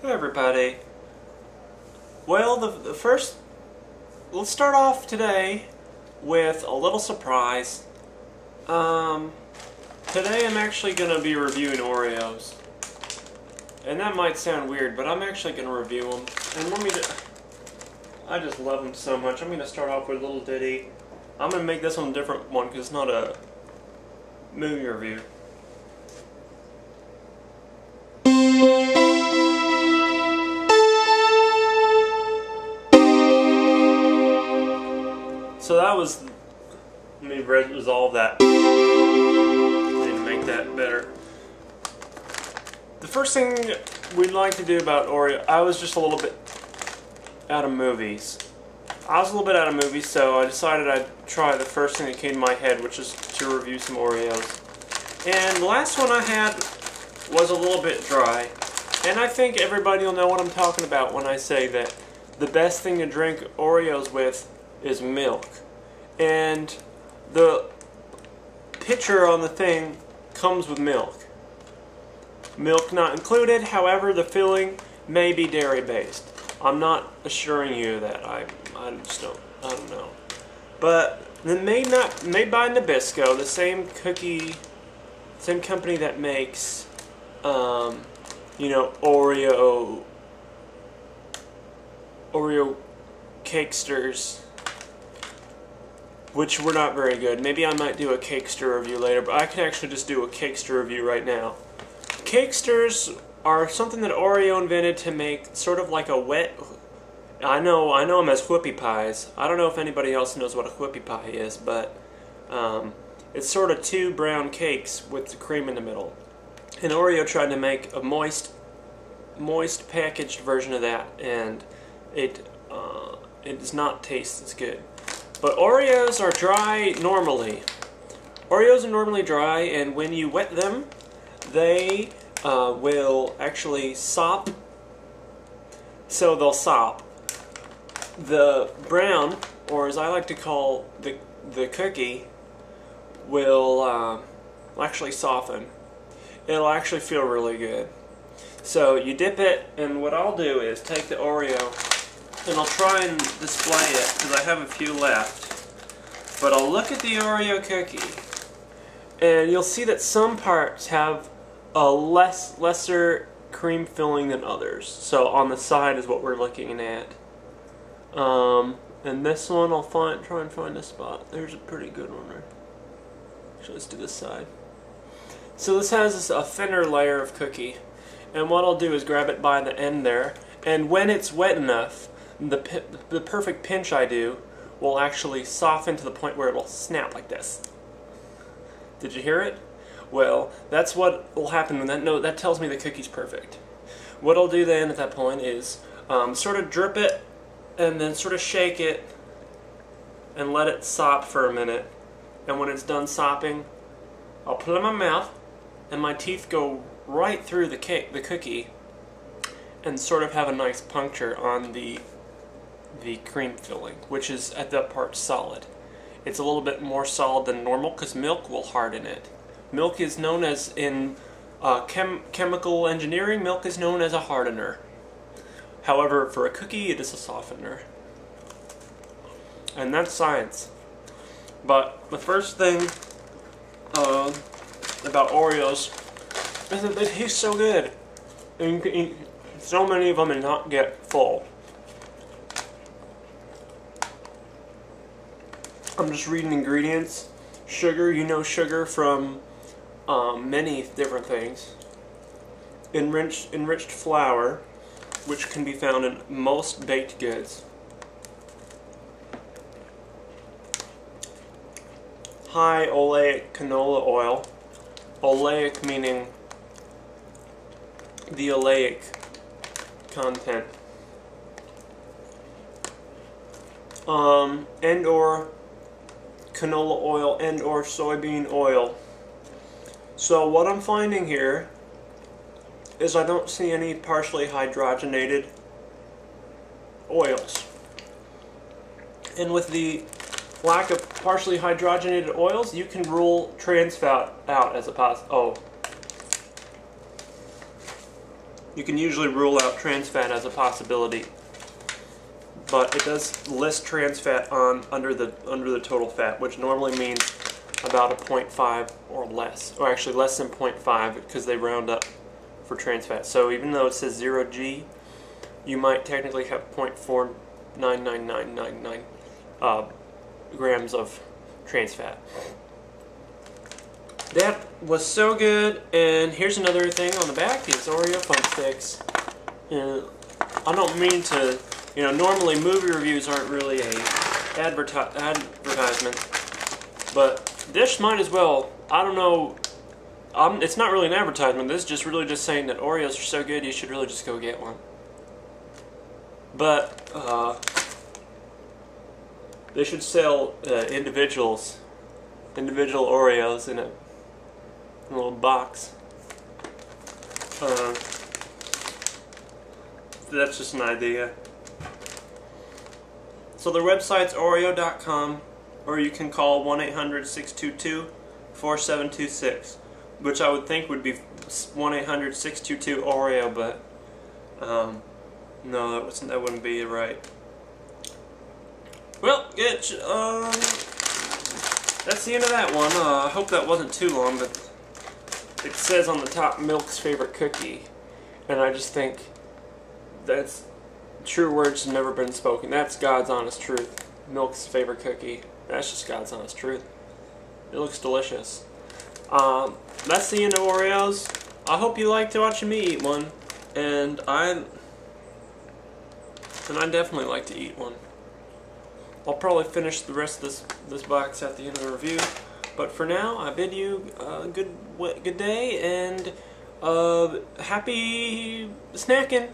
Hey everybody. Well, the first, let's start off today with a little surprise. Today I'm actually going to be reviewing Oreos. And that might sound weird, but I'm actually going to review them. And I just love them so much. I'm going to start off with a little ditty. I'm going to make this one a different one because it's not a movie review. So that was, let me resolve that. I need to make that better. The first thing we'd like to do about Oreo, I was just a little bit out of movies. So I decided I'd try the first thing that came to my head, which is to review some Oreos. And the last one I had was a little bit dry. And I think everybody will know what I'm talking about when I say that the best thing to drink Oreos with is milk. And the picture on the thing comes with milk. Milk not included, however the filling may be dairy based. I'm not assuring you that. I don't know. But made by Nabisco, the same company that makes Oreo cakesters, which were not very good. Maybe I might do a cakester review later, but I can actually just do a cakester review right now. Cakesters are something that Oreo invented to make sort of like a wet... I know them as whoopie pies. I don't know if anybody else knows what a whoopie pie is, but it's sort of two brown cakes with the cream in the middle. And Oreo tried to make a moist packaged version of that, and it does not taste as good. But Oreos are dry normally. Oreos are normally dry, and when you wet them, they will actually sop. So they'll sop. The brown, or as I like to call the cookie, will actually soften. It'll actually feel really good. So you dip it, and what I'll do is take the Oreo, and I'll try and display it because I have a few left. But I'll look at the Oreo cookie, and you'll see that some parts have a lesser cream filling than others. So on the side is what we're looking at. And this one I'll try and find a spot. There's a pretty good one right. Actually, let's do this side. So this has a thinner layer of cookie, and what I'll do is grab it by the end there, and when it's wet enough, the perfect pinch I do will actually soften to the point where it'll snap like this. Did you hear it? Well, that's what will happen when that tells me the cookie's perfect. What I'll do then at that point is sort of drip it and then sort of shake it and let it sop for a minute. And when it's done sopping, I'll put it in my mouth, and my teeth go right through the cookie and sort of have a nice puncture on the cream filling, which is at that part solid. It's a little bit more solid than normal because milk will harden it. Milk is known as, in chemical engineering, milk is known as a hardener. However, for a cookie, it is a softener. And that's science. But the first thing about Oreos is that they taste so good. And you can eat so many of them and not get full. I'm just reading ingredients. Sugar, you know sugar from many different things. Enriched flour, which can be found in most baked goods. High oleic canola oil. Oleic meaning the oleic content. And or canola oil and or soybean oil. So what I'm finding here is I don't see any partially hydrogenated oils. And with the lack of partially hydrogenated oils, you can rule trans fat out as a You can usually rule out trans fat as a possibility, but it does list trans fat on under the total fat, which normally means about a 0.5 or less, or actually less than 0.5 because they round up for trans fat. So even though it says 0G, you might technically have 0.499999 grams of trans fat. That was so good. And here's another thing on the back is Oreo Fun Sticks. And I don't mean to, normally movie reviews aren't really a advertisement, but this might as well. I don't know. It's not really an advertisement. This is just really just saying that Oreos are so good you should really just go get one. But they should sell individual Oreos in a little box. That's just an idea. So their website's Oreo.com, or you can call 1-800-622-4726, which I would think would be 1-800-622-OREO, but no, that wouldn't be right. Well, good. That's the end of that one. I hope that wasn't too long, but it says on the top, Milk's favorite cookie, and I just think that's true words have never been spoken. That's God's honest truth. Milk's favorite cookie. That's just God's honest truth. It looks delicious. That's the end of Oreos. I hope you liked watching me eat one, and I definitely like to eat one. I'll probably finish the rest of this box at the end of the review, but for now, I bid you a good day and happy snacking.